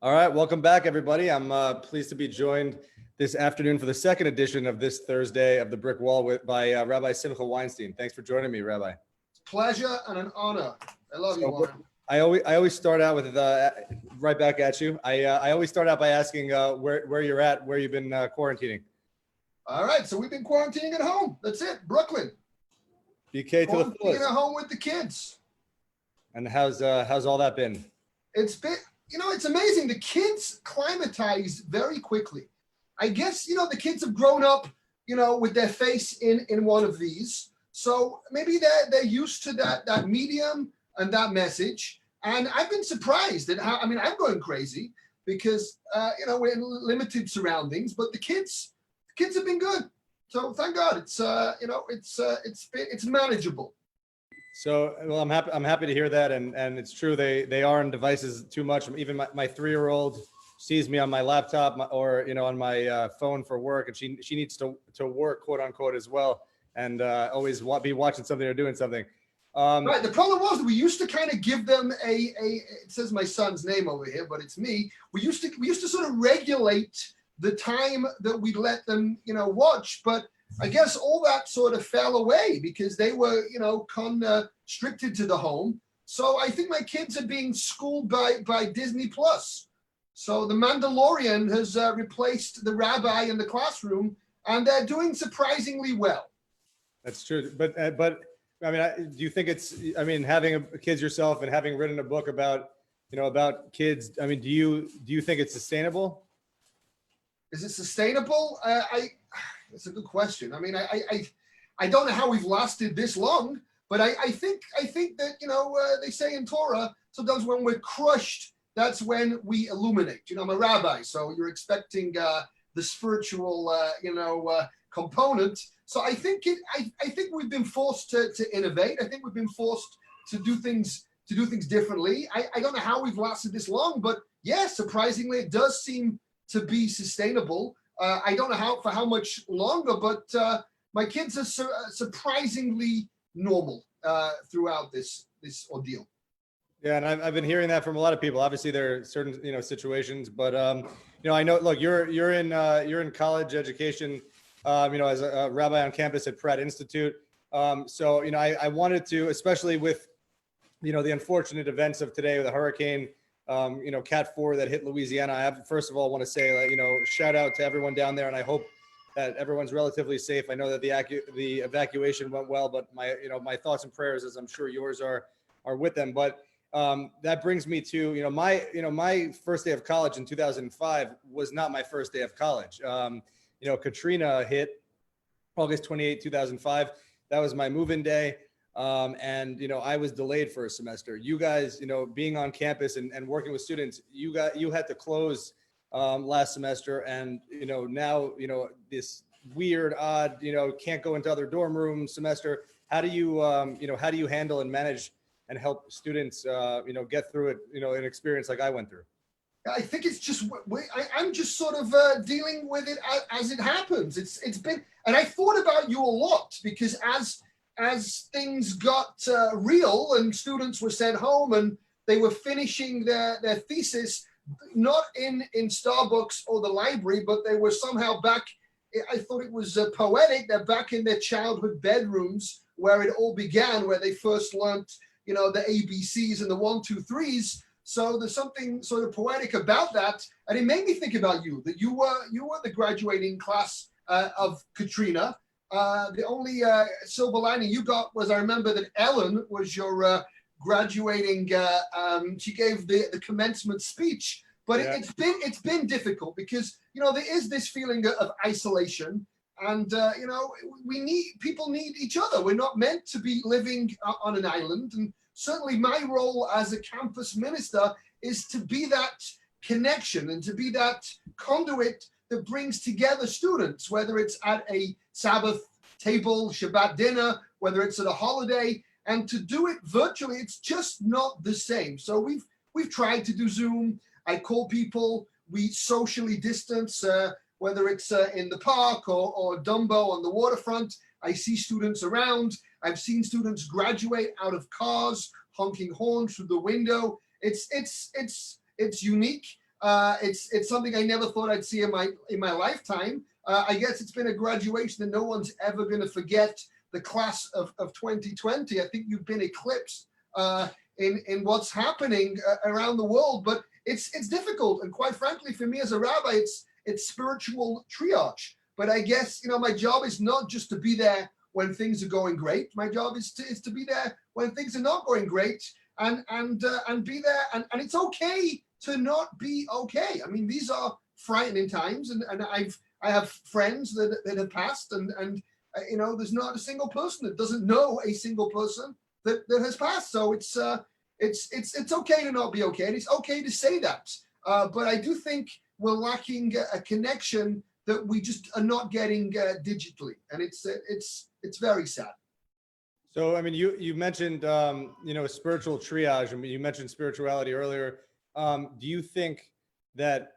All right, welcome back, everybody. I'm pleased to be joined this afternoon for the second edition of this Thursday of the Brick Wall by Rabbi Simcha Weinstein. Thanks for joining me, Rabbi. Pleasure and an honor. I love you, Warren. I always start out with right back at you. I always start out by asking where you're at, where you've been quarantining. All right, so we've been quarantining at home. That's it, Brooklyn. BK to the fullest. Quarantining at home with the kids. And how's all that been? It's been, it's amazing. The kids climatize very quickly. I guess, the kids have grown up, with their face in one of these. So maybe they're used to that medium and that message. And I've been surprised at how, I'm going crazy because, we're in limited surroundings, but the kids have been good. So thank God it's manageable. So, well, I'm happy to hear that. And it's true. They are on devices too much. Even my 3-year-old sees me on my laptop or, on my phone for work, and she needs to work, quote unquote, as well. And always be watching something or doing something. Right. The problem was we used to kind of give them it says my son's name over here, but it's me. We used to sort of regulate the time that we let them, watch. But I guess all that sort of fell away because they were, constricted to the home. So I think my kids are being schooled by Disney Plus. So the Mandalorian has replaced the rabbi in the classroom, and they're doing surprisingly well. That's true. But do you think having kids yourself and having written a book about kids, do you think it's sustainable? Is it sustainable? It's a good question. I don't know how we've lasted this long, but I think that, they say in Torah, sometimes when we're crushed, that's when we illuminate. I'm a rabbi, so you're expecting the spiritual, component. So I think we've been forced to innovate. I think we've been forced to do things differently. I don't know how we've lasted this long, but yeah, surprisingly, it does seem to be sustainable. I don't know for how much longer, but my kids are surprisingly normal throughout this ordeal. Yeah, and I've been hearing that from a lot of people. Obviously, there are certain situations, but I know. Look, you're in college education. As a rabbi on campus at Pratt Institute. So I wanted to, especially with the unfortunate events of today with the hurricane, Cat 4 that hit Louisiana. I first of all want to say shout out to everyone down there, and I hope that everyone's relatively safe. I know that the evacuation went well, but my thoughts and prayers, as I'm sure yours are with them. But that brings me to my first day of college in 2005 was not my first day of college. Katrina hit August 28, 2005. That was my move-in day. And I was delayed for a semester. You guys, being on campus and working with students, you had to close last semester. And, now, this weird, odd, can't go into other dorm rooms semester. How do you handle and manage and help students, get through it, an experience like I went through? I think it's just, I'm just sort of dealing with it as it happens. It's been, and I thought about you a lot because as things got real and students were sent home and they were finishing their thesis, not in Starbucks or the library, but they were somehow back. I thought it was poetic. They're back in their childhood bedrooms where it all began, where they first learned, the ABCs and the 1, 2, 3s. So there's something sort of poetic about that. And it made me think about you, that you were the graduating class of Katrina. The only silver lining you got was, I remember that Ellen was your graduating, she gave the commencement speech, but yeah. It's been difficult because, there is this feeling of isolation and, people need each other. We're not meant to be living on an island. And certainly my role as a campus minister is to be that connection and to be that conduit that brings together students, whether it's at a Sabbath table, Shabbat dinner, whether it's at a holiday, and to do it virtually, it's just not the same. So we've tried to do Zoom. I call people, we socially distance, whether it's in the park or Dumbo on the waterfront. I see students around. I've seen students graduate out of cars, honking horns through the window. It's unique. It's something I never thought I'd see in my lifetime. I guess it's been a graduation that no one's ever going to forget. The class of 2020. I think you've been eclipsed in what's happening around the world, but it's difficult. And quite frankly, for me as a rabbi, it's spiritual triage. But I guess, my job is not just to be there when things are going great. My job is to be there when things are not going great, and be there. And it's okay to not be okay. I mean, these are frightening times, and I have friends that have passed, and there's not a single person that doesn't know a single person that has passed. So it's okay to not be okay, and it's okay to say that. But I do think we're lacking a connection that we just are not getting digitally, and it's very sad. So, I mean, you mentioned, spiritual triage. I mean, you mentioned spirituality earlier. Do you think that,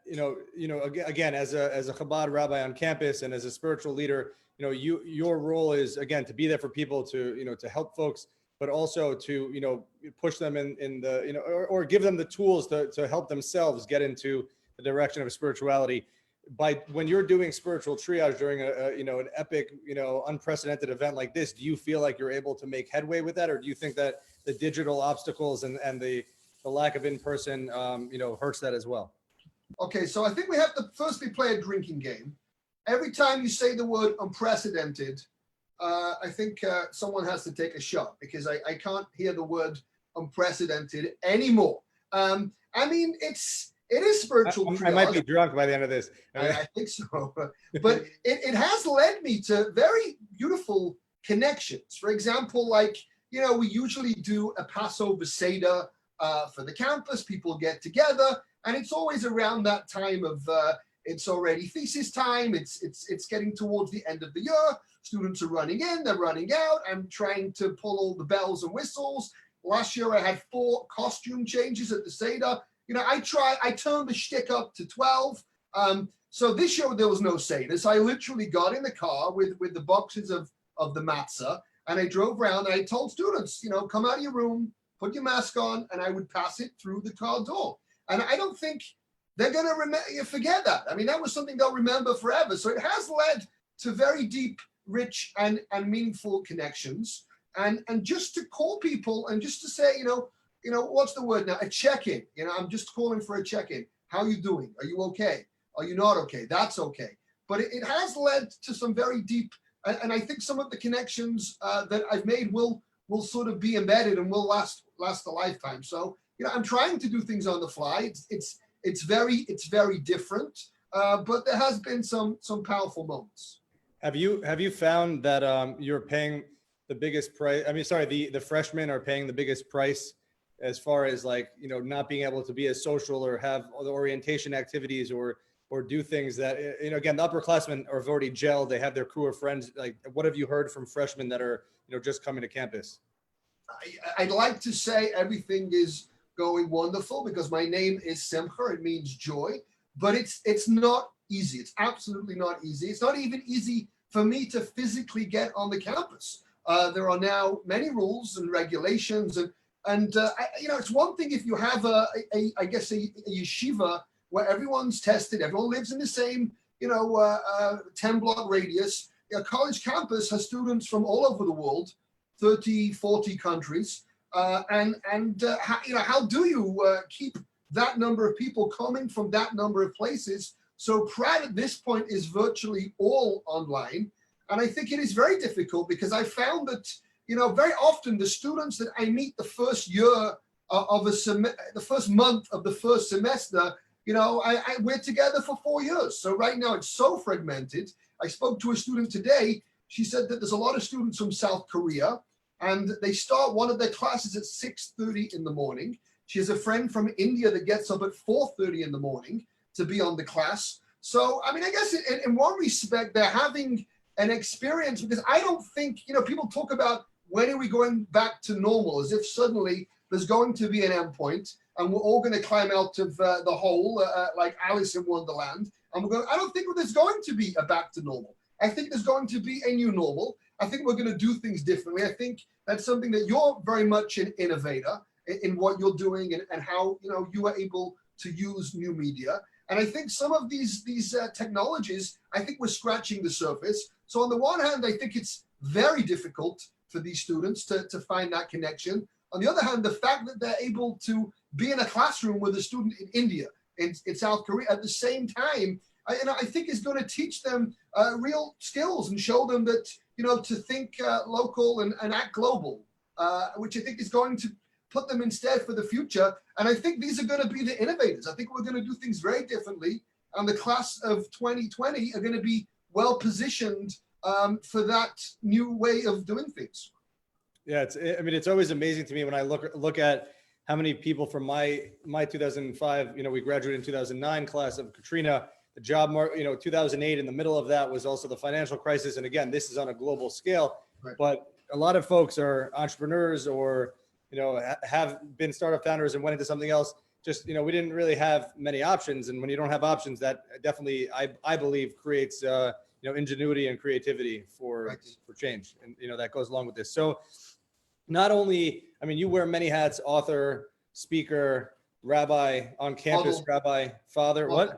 again, as a Chabad rabbi on campus and as a spiritual leader, your role is, again, to be there for people, to help folks, but also to, push them in the, or give them the tools to help themselves get into the direction of spirituality. When you're doing spiritual triage during an epic, unprecedented event like this, do you feel like you're able to make headway with that? Or do you think that the digital obstacles and the lack of in-person, hurts that as well? Okay, so I think we have to firstly play a drinking game. Every time you say the word unprecedented, I think someone has to take a shot, because I can't hear the word unprecedented anymore. I mean, it is spiritual triage. I might be drunk by the end of this. I think so. But it has led me to very beautiful connections. For example, we usually do a Passover Seder for the campus. People get together, and it's always around that time of it's already thesis time. It's getting towards the end of the year. Students are running in, they're running out. I'm trying to pull all the bells and whistles. Last year I had 4 costume changes at the Seder. I turned the shtick up to 12. So this year there was no Seder. So I literally got in the car with the boxes of the matzah, and I drove around, and I told students, come out of your room, put your mask on, and I would pass it through the car door. And I don't think they're going to forget that. I mean, that was something they'll remember forever. So it has led to very deep, rich, and meaningful connections. And just to call people and just to say, what's the word now? A check-in. I'm just calling for a check-in. How are you doing? Are you okay? Are you not okay? That's okay. But it has led to some very deep, and I think some of the connections that I've made will sort of be embedded and will last a lifetime. So, I'm trying to do things on the fly. It's very different, but there has been some powerful moments. Have you found that you're paying the biggest price? I mean, sorry, the freshmen are paying the biggest price as far as not being able to be as social or have the orientation activities or do things that, again, the upperclassmen have already gelled. They have their crew of friends. What have you heard from freshmen that are, just coming to campus? I'd like to say everything is going wonderful, because my name is Simcha. It means joy, but it's not easy. It's absolutely not easy. It's not even easy for me to physically get on the campus. There are now many rules and regulations, and it's one thing if you have a yeshiva where everyone's tested, everyone lives in the same 10-block radius. A college campus has students from all over the world, 30, 40 countries. How do you keep that number of people coming from that number of places? So Pratt at this point is virtually all online. And I think it is very difficult, because I found that, very often the students that I meet the first year of the first month of the first semester, we're together for 4 years. So right now it's so fragmented. I spoke to a student today. She said that there's a lot of students from South Korea, and they start one of their classes at 6:30 in the morning. She has a friend from India that gets up at 4:30 in the morning to be on the class. So, I mean, I guess in one respect, they're having an experience, because I don't think, people talk about when are we going back to normal, as if suddenly there's going to be an endpoint and we're all going to climb out of the hole like Alice in Wonderland. And I don't think there's going to be a back to normal. I think there's going to be a new normal. I think we're going to do things differently. I think that's something that you're very much an innovator in what you're doing, and how you are able to use new media. And I think some of these technologies, I think we're scratching the surface. So on the one hand, I think it's very difficult for these students to find that connection. On the other hand, the fact that they're able to be in a classroom with a student in India, in South Korea at the same time, I think is going to teach them real skills and show them that, to think local and act global, which I think is going to put them instead for the future. And I think these are going to be the innovators. I think we're going to do things very differently. And the class of 2020 are going to be well positioned for that new way of doing things. Yeah, it's always amazing to me when I look at how many people from my 2005, we graduated in 2009 class of Katrina, the job market, 2008, in the middle of that was also the financial crisis. And again, this is on a global scale, right. But a lot of folks are entrepreneurs or, have been startup founders and went into something else. Just, we didn't really have many options. And when you don't have options, that definitely, I believe, creates, ingenuity and creativity for change. And, that goes along with this. So not only, you wear many hats: author, speaker, rabbi on campus, model. Rabbi, father,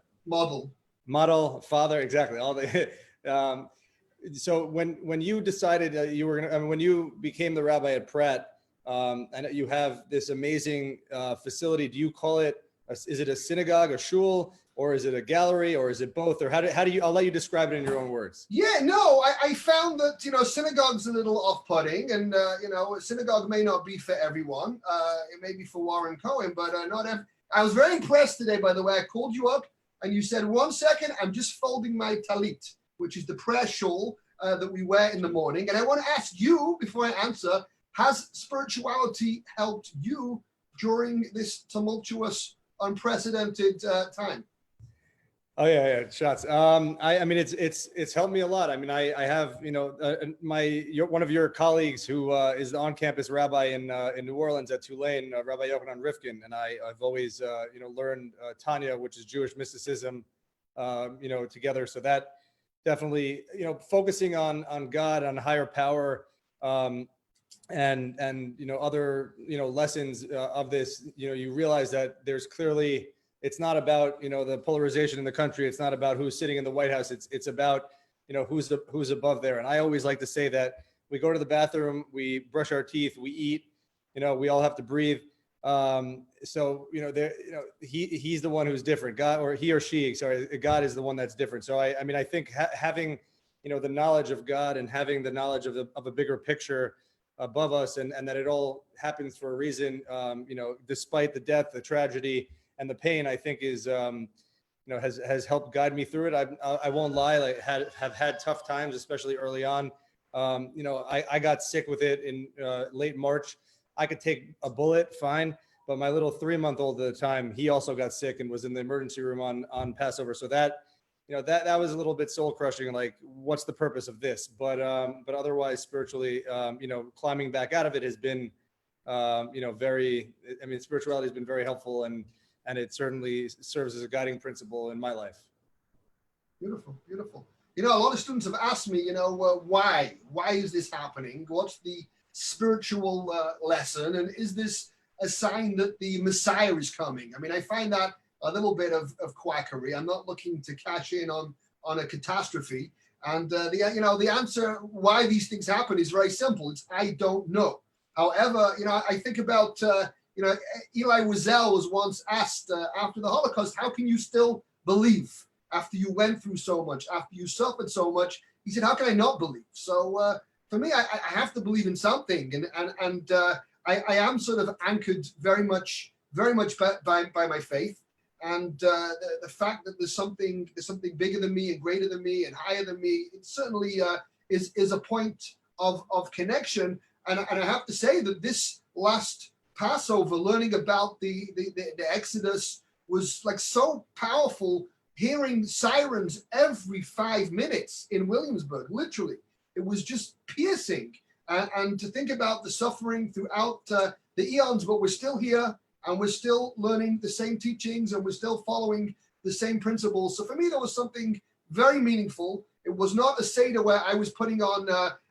model, father, exactly. All the, so when you decided you were going to, when you became the rabbi at Pratt, and you have this amazing facility, do you call it, is it a synagogue, a shul, or is it a gallery, or is it both? Or how do you, I'll let you describe it in your own words. Yeah, no, I found that, synagogue's a little off-putting, and, a synagogue may not be for everyone. It may be for Warren Cohn, but not every. I was very impressed today, by the way. I called you up and you said, 1 second, I'm just folding my talit, which is the prayer shawl that we wear in the morning. And I want to ask you, before I answer, has spirituality helped you during this tumultuous, unprecedented time? Oh yeah, shots. It's helped me a lot. I have, one of your colleagues who is the on-campus rabbi in New Orleans at Tulane, Rabbi Yochanan Rifkin, and I've always learned Tanya, which is Jewish mysticism, together. So that definitely, focusing on God, on higher power, and other lessons of this. You realize that there's clearly. It's not about, the polarization in the country. It's not about who's sitting in the White House. It's about, who's above there. And I always like to say that we go to the bathroom, we brush our teeth, we eat, we all have to breathe. So, he's the one who's different. God, or he or she, sorry, God is the one that's different. So I think having, the knowledge of God and having the knowledge of a bigger picture above us, and that it all happens for a reason, despite the death, the tragedy, and the pain, I think is, has helped guide me through it. I won't lie, have had tough times, especially early on. I got sick with it in late March. I could take a bullet, fine, but my little 3-month-old at the time, he also got sick and was in the emergency room on Passover. So that, that was a little bit soul crushing. Like, what's the purpose of this? But otherwise, spiritually, climbing back out of it has been, spirituality has been very helpful, and it certainly serves as a guiding principle in my life. Beautiful, beautiful. A lot of students have asked me, why is this happening? What's the spiritual lesson? And is this a sign that the Messiah is coming? I find that a little bit of quackery. I'm not looking to cash in on a catastrophe. And the answer why these things happen is very simple. It's I don't know. However, I think about Eli Wiesel was once asked after the Holocaust, how can you still believe after you went through so much, after you suffered so much? He said, how can I not believe? So for me, I have to believe in something. And I am sort of anchored very much by my faith. And the fact that there's something bigger than me and greater than me and higher than me, it certainly is a point of connection. And I have to say that this last Passover, learning about the Exodus was like so powerful, hearing sirens every 5 minutes in Williamsburg, literally. It was just piercing. And to think about the suffering throughout the eons, but we're still here and we're still learning the same teachings and we're still following the same principles. So for me, there was something very meaningful. It was not a Seder where I was putting on,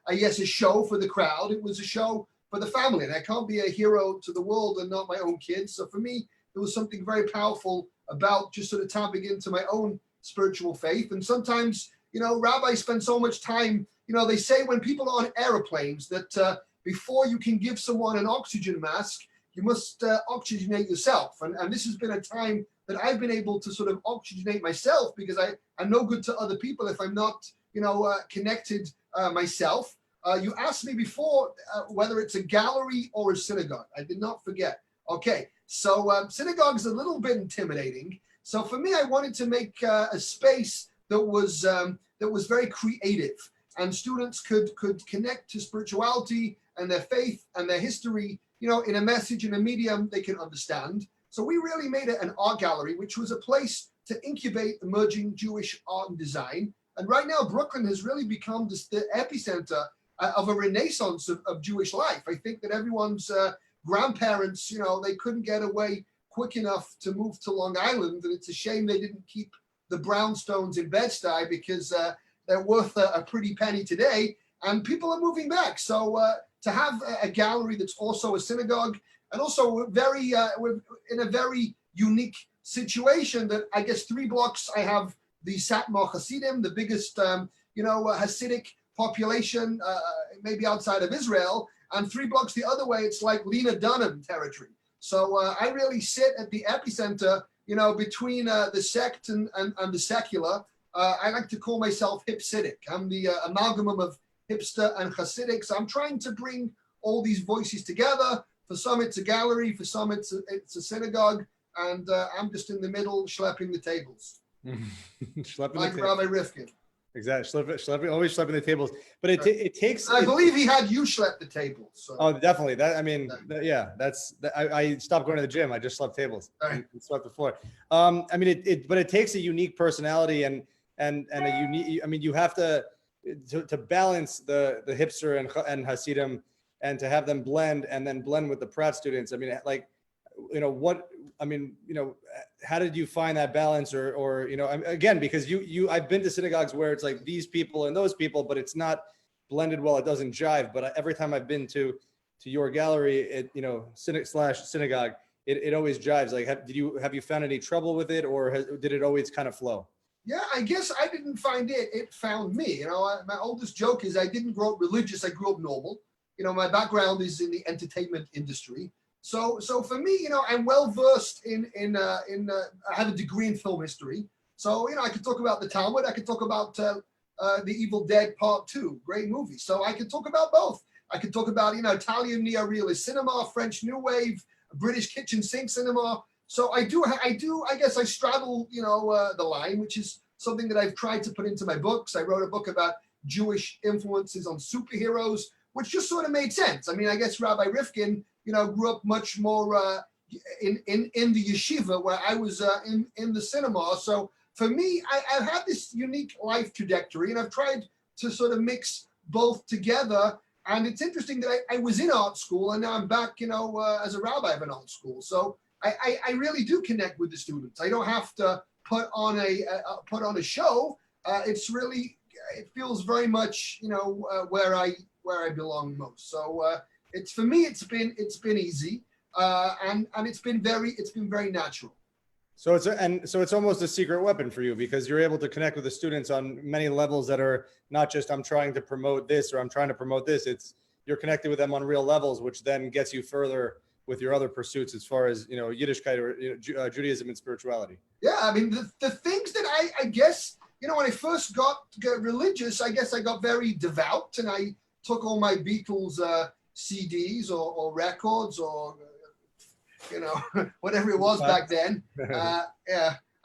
a show for the crowd. It was a show for the family, and I can't be a hero to the world and not my own kids. So for me, there was something very powerful about just sort of tapping into my own spiritual faith. And sometimes, rabbis spend so much time, they say when people are on airplanes that before you can give someone an oxygen mask, you must oxygenate yourself. And this has been a time that I've been able to sort of oxygenate myself, because I'm no good to other people if I'm not, connected myself. You asked me before whether it's a gallery or a synagogue. I did not forget. Okay, so synagogue is a little bit intimidating. So for me, I wanted to make a space that was very creative, and students could connect to spirituality and their faith and their history, in a message, in a medium they can understand. So we really made it an art gallery, which was a place to incubate emerging Jewish art and design. And right now, Brooklyn has really become the epicenter of a renaissance of Jewish life. I think that everyone's grandparents, they couldn't get away quick enough to move to Long Island. And it's a shame they didn't keep the brownstones in Bed-Stuy, because they're worth a pretty penny today. And people are moving back. So to have a gallery that's also a synagogue, and also we're in a very unique situation that I guess 3 blocks I have the Satmar Hasidim, the biggest, Hasidic population, maybe outside of Israel, and 3 blocks the other way, it's like Lena Dunham territory. So I really sit at the epicenter, between the sect and the secular. I like to call myself Hipsidic. I'm the amalgamum of hipster and Hasidic. So I'm trying to bring all these voices together. For some, it's a gallery. For some, it's a synagogue. And I'm just in the middle, schlepping the tables. Like Rabbi Rifkin. Exactly. Always schlepping the tables. But it takes. I believe he had you schlepp the tables. So. Oh, definitely. I stopped going to the gym. I just slept tables and swept the floor. But it takes a unique personality and a unique. You have to balance the hipster and Hasidim, and to have them blend, and then blend with the Pratt students. How did you find that balance, or again, because I've been to synagogues where it's like these people and those people, but it's not blended well. It doesn't jive. But every time I've been to your gallery, synagogue, it always jives. Like, have you found any trouble with it, or did it always kind of flow? Yeah, I guess I didn't find it. It found me. My oldest joke is I didn't grow up religious. I grew up normal. My background is in the entertainment industry. So for me, I'm well versed in I have a degree in film history. So, I could talk about the Talmud. I could talk about The Evil Dead Part 2, great movie. So I could talk about both. I could talk about, Italian neo-realist cinema, French New Wave, British kitchen sink cinema. So I guess I straddle, the line, which is something that I've tried to put into my books. I wrote a book about Jewish influences on superheroes, which just sort of made sense. I guess Rabbi Rifkin, grew up much more in the yeshiva, where I was in the cinema. So for me, I've had this unique life trajectory, and I've tried to sort of mix both together. And it's interesting that I was in art school, and now I'm back, as a rabbi of an art school. So I really do connect with the students. I don't have to put on a show. It's really, it feels very much, where I belong most. So for me, it's been easy, and it's been very natural. So it's almost a secret weapon for you, because you're able to connect with the students on many levels that are not just I'm trying to promote this or I'm trying to promote this. It's you're connected with them on real levels, which then gets you further with your other pursuits as far as Yiddishkeit or Judaism and spirituality. Yeah, the things that I guess when I first got religious, I guess I got very devout, and I took all my Beatles CDs or records or whatever it was back then,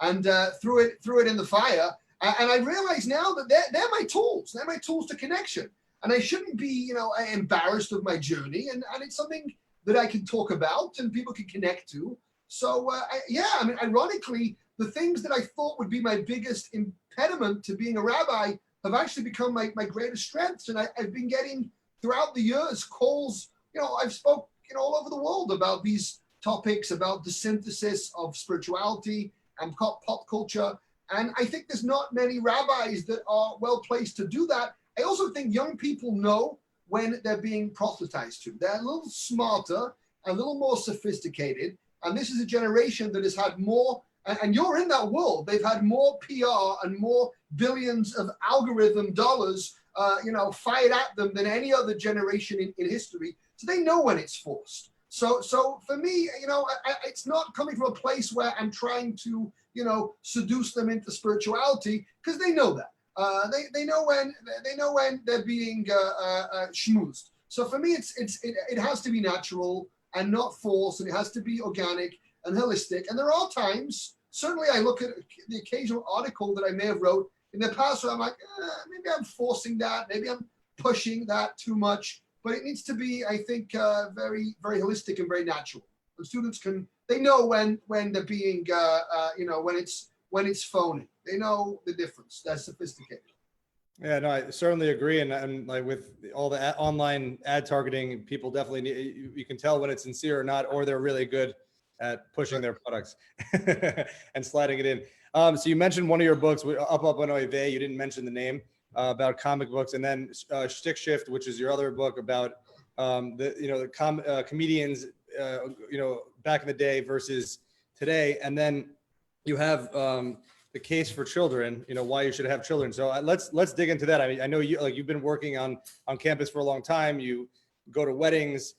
and threw it in the fire. And I realize now that they're my tools. They're my tools to connection, and I shouldn't be embarrassed of my journey. And it's something that I can talk about and people can connect to. So ironically, the things that I thought would be my biggest impediment to being a rabbi have actually become my greatest strengths. And I've been getting throughout the years calls. I've spoke all over the world about these topics, about the synthesis of spirituality and pop culture. And I think there's not many rabbis that are well placed to do that. I also think young people know when they're being proselytized to. They're a little smarter, a little more sophisticated. And this is a generation that has had more and you're in that world. They've had more PR and more billions of algorithm dollars, fired at them than any other generation in history. So they know when it's forced. So for me, it's not coming from a place where I'm trying to, seduce them into spirituality, because they know that. They know when they're being schmoozed. So for me, it has to be natural and not forced, and it has to be organic and holistic. And there are times, certainly I look at the occasional article that I may have wrote in the past where I'm like, maybe I'm forcing that, maybe I'm pushing that too much. But it needs to be, I think, very, very holistic and very natural. The students they know when they're being, when it's phony. They know the difference. They're sophisticated. Yeah, no, I certainly agree. And like with all the online ad targeting, people definitely you can tell when it's sincere or not, or they're really good at pushing their products and sliding it in. So you mentioned one of your books, Up on Oive. You didn't mention the name. About comic books, and then Shtick Shift, which is your other book about comedians back in the day versus today, and then you have the case for children, why you should have children. So let's dig into that. I mean, I know you've been working on campus for a long time. You go to weddings,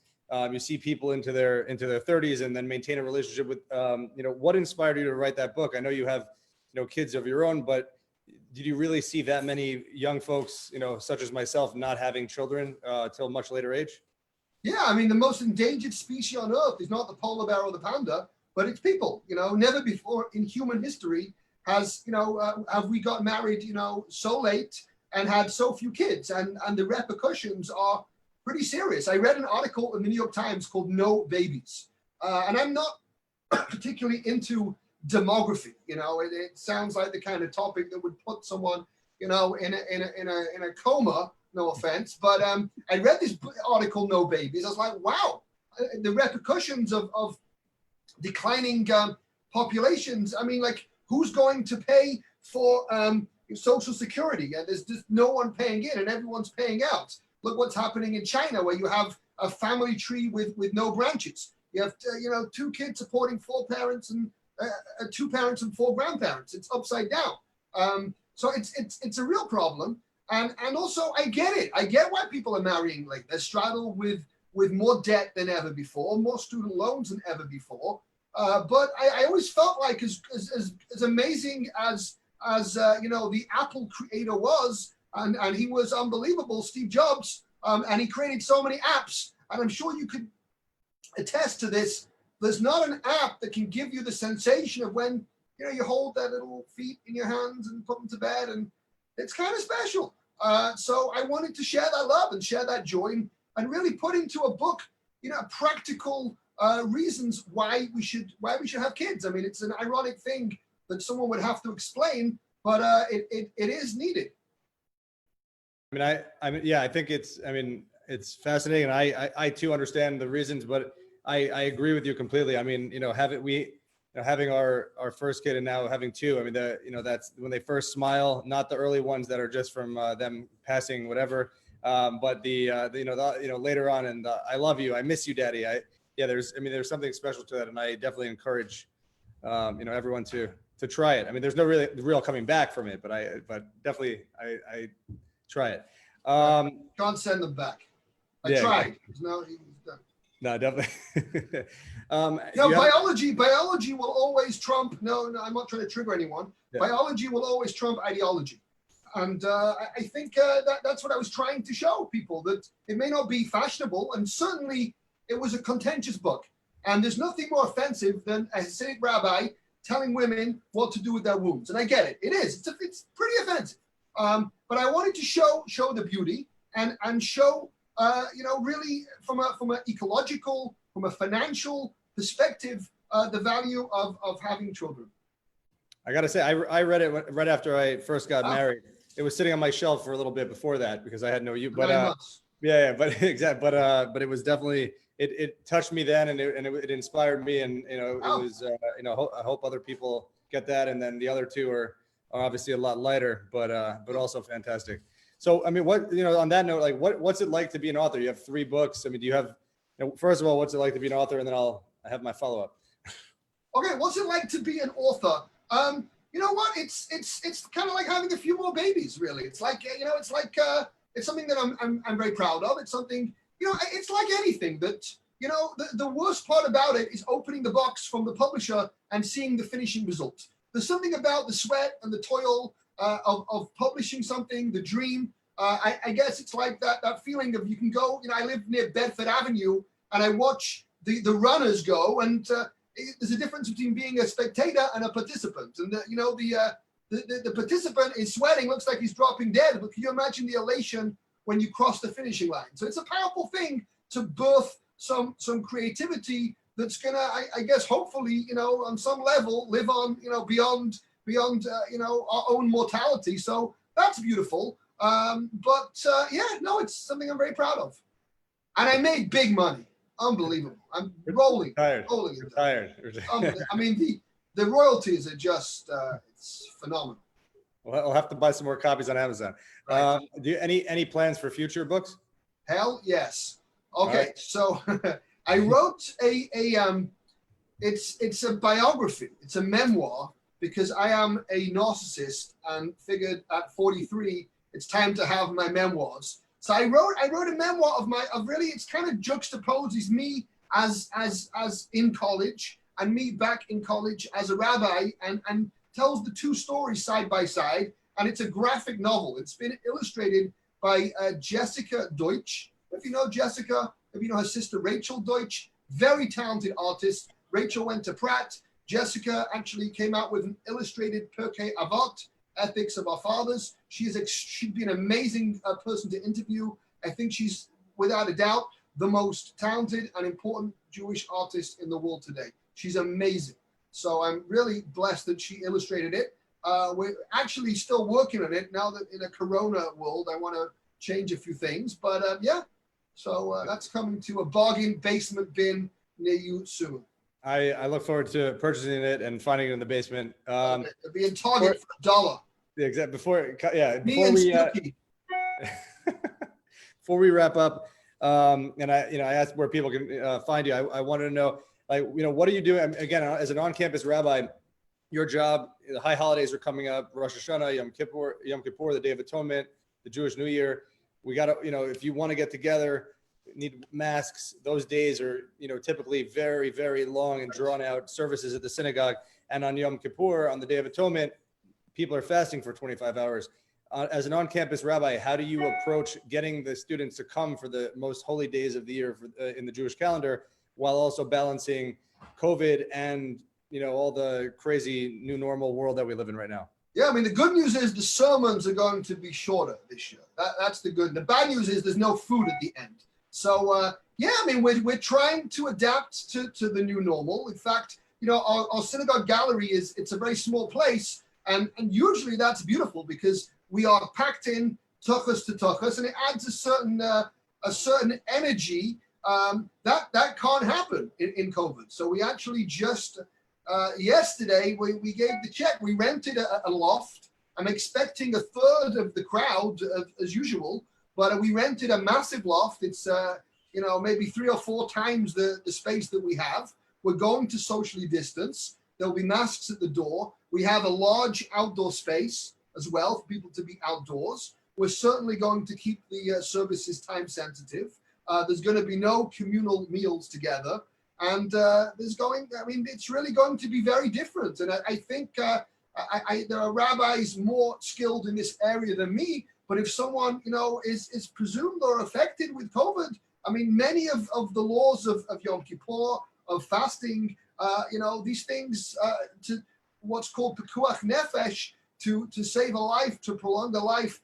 you see people into their 30s, and then maintain a relationship with what inspired you to write that book? I know you have kids of your own, but did you really see that many young folks, such as myself, not having children till much later age? Yeah, I mean, the most endangered species on Earth is not the polar bear or the panda, but it's people. Never before in human history have we got married, so late and had so few kids, and the repercussions are pretty serious. I read an article in the New York Times called "No Babies," and I'm not particularly into demography. It sounds like the kind of topic that would put someone, in a coma. No offense, but I read this article, "No Babies." I was like, wow, the repercussions of declining populations. I mean, like, who's going to pay for Social Security? And there's just no one paying in, and everyone's paying out. Look what's happening in China, where you have a family tree with no branches. You have two kids supporting four parents and two parents and four grandparents. It's upside down. So it's a real problem. And also, I get it. I get why people are marrying late. They're straddled with more debt than ever before, more student loans than ever before. But I always felt like as amazing as the Apple creator was, and he was unbelievable, Steve Jobs, and he created so many apps. And I'm sure you could attest to this. There's not an app that can give you the sensation of when you hold their little feet in your hands and put them to bed, and it's kind of special. So I wanted to share that love and share that joy, and really put into a book, practical reasons why we should have kids. I mean, it's an ironic thing that someone would have to explain, but it is needed. I mean, I think it's fascinating, and I too understand the reasons, but I agree with you completely. I mean, having our first kid and now having two, I mean, that's when they first smile, not the early ones that are just from them passing whatever, but later on, and I love you, I miss you, Daddy. There's something special to that, and I definitely encourage everyone to try it. I mean, there's no real coming back from it, but definitely I try it. Can't send them back. I tried. No, definitely. Biology will always trump. No, I'm not trying to trigger anyone. Yeah. Biology will always trump ideology. And I think that's what I was trying to show people, that it may not be fashionable, and certainly it was a contentious book. And there's nothing more offensive than a Hasidic rabbi telling women what to do with their wombs. And I get it. It is. It's pretty offensive. But I wanted to show the beauty and show, really from an ecological, from a financial perspective, the value of having children. I got to say, I read it right after I first got married. It was sitting on my shelf for a little bit before that because I had no youth. But but exactly. But it was definitely it touched me then, and it inspired me, and it was I hope other people get that, and then the other two are obviously a lot lighter, but also fantastic. So I mean, what on that note, like what's it like to be an author? You have 3 books. I mean, do you have first of all, what's it like to be an author, and then I have my follow up. Okay, what's it like to be an author? You know what? It's kind of like having a few more babies, really. It's like it's something that I'm very proud of. It's something, it's like anything that, the worst part about it is opening the box from the publisher and seeing the finishing result. There's something about the sweat and the toil of publishing something, the dream. I guess it's like that feeling of you can go, I live near Bedford Avenue and I watch the runners go, and there's a difference between being a spectator and a participant. And the participant is sweating, looks like he's dropping dead, but can you imagine the elation when you cross the finishing line? So it's a powerful thing to birth some creativity that's gonna, I guess, hopefully, on some level, live on, beyond, our own mortality. So that's beautiful. It's something I'm very proud of. And I made big money. Unbelievable. I'm rolling. Tired. I mean, the royalties are just, it's phenomenal. Well, I'll have to buy some more copies on Amazon. Right. Do you any plans for future books? Hell yes. Okay, right. So I wrote it's a biography. It's a memoir because I am a narcissist and figured at 43 it's time to have my memoirs. So I wrote a memoir of really, it's kind of juxtaposes me as in college and me back in college as a rabbi, and tells the two stories side by side. And it's a graphic novel. It's been illustrated by Jessica Deutsch. If you know Jessica, if you know her sister Rachel Deutsch, very talented artist. Rachel went to Pratt. Jessica actually came out with an illustrated Pirkei Avot, Ethics of Our Fathers. She'd be an amazing person to interview. I think she's, without a doubt, the most talented and important Jewish artist in the world today. She's amazing. So I'm really blessed that she illustrated it. We're actually still working on it now that in a Corona world, I want to change a few things. But so that's coming to a bargain basement bin near you soon. I look forward to purchasing it and finding it in the basement. It'll be in Target for $1. Yeah, exactly. Before we wrap up, and I asked where people can find you. I wanted to know, what are you doing? Again, as an on-campus rabbi, your job, the high holidays are coming up: Rosh Hashanah, Yom Kippur, the Day of Atonement, the Jewish New Year. We got to, if you want to get together, need masks. Those days are, typically very, very long and drawn out services at the synagogue. And on Yom Kippur, on the Day of Atonement, people are fasting for 25 hours. As an on-campus rabbi, how do you approach getting the students to come for the most holy days of the year in the Jewish calendar, while also balancing COVID and, all the crazy new normal world that we live in right now? Yeah, I mean, the good news is the sermons are going to be shorter this year. That's the good. The bad news is there's no food at the end. So, we're trying to adapt to the new normal. In fact, our synagogue gallery it's a very small place. And usually that's beautiful because we are packed in tuchus to tuchus, and it adds a certain energy that can't happen in COVID. So we actually just yesterday we gave the check. We rented a loft. I'm expecting a third of the crowd as usual, but we rented a massive loft. It's maybe 3 or 4 times the space that we have. We're going to socially distance. There'll be masks at the door. We have a large outdoor space as well for people to be outdoors. We're certainly going to keep the services time sensitive. There's going to be no communal meals together. And it's really going to be very different. And I think there are rabbis more skilled in this area than me. But if someone, is presumed or affected with COVID, many of the laws of Yom Kippur, of fasting, these things, to what's called pekuach nefesh, to save a life, to prolong a life,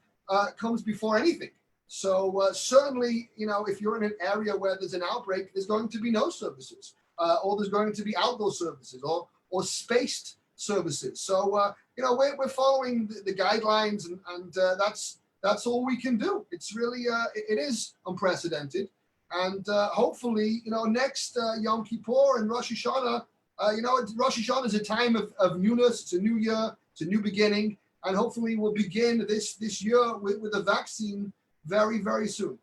comes before anything. So certainly, if you're in an area where there's an outbreak, there's going to be no services, or there's going to be outdoor services, or spaced services. So we're following the guidelines, and that's all we can do. It's really it is unprecedented. And hopefully, next Yom Kippur and Rosh Hashanah, Rosh Hashanah is a time of newness. It's a new year. It's a new beginning. And hopefully we'll begin this year with a vaccine very, very soon.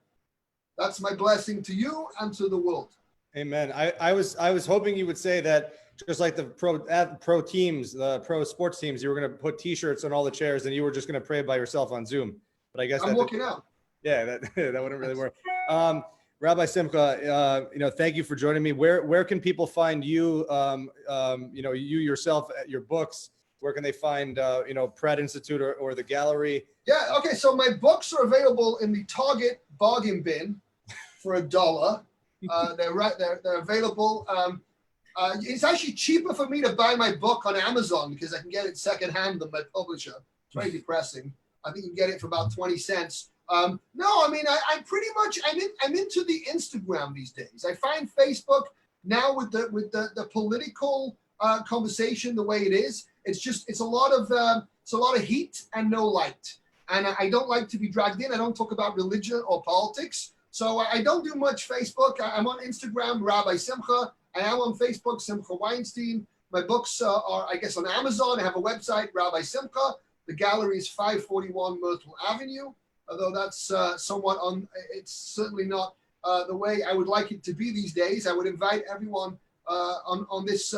That's my blessing to you and to the world. Amen. I was hoping you would say that just like the pro teams, the pro sports teams, you were going to put T-shirts on all the chairs, and you were just going to pray by yourself on Zoom. But I guess I'm working out. Yeah, that wouldn't really work. Rabbi Simcha, thank you for joining me. Where can people find you? You yourself, your books. Where can they find Pratt Institute or the gallery? Yeah. Okay. So my books are available in the Target bargain bin for $1. They're available. It's actually cheaper for me to buy my book on Amazon because I can get it secondhand than my publisher. It's very depressing. I think you can get it for about 20 cents. No, I mean, I'm pretty much, I'm into the Instagram these days. I find Facebook now with the political conversation the way it is, it's a lot of heat and no light. And I don't like to be dragged in. I don't talk about religion or politics. So I don't do much Facebook. I'm on Instagram, Rabbi Simcha. I am on Facebook, Simcha Weinstein. My books are, I guess, on Amazon. I have a website, Rabbi Simcha. The gallery is 541 Myrtle Avenue. Although that's somewhat it's certainly not the way I would like it to be these days. I would invite everyone on this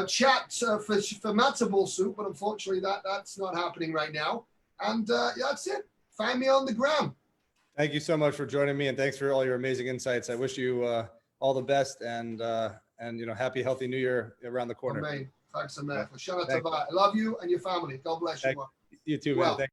chat for matzo ball soup, but unfortunately that's not happening right now. And that's it. Find me on the gram. Thank you so much for joining me, and thanks for all your amazing insights. I wish you all the best, and happy, healthy New Year around the corner. Amen. Thanks, Amen. I love you and your family. God bless you. You too, man. Thank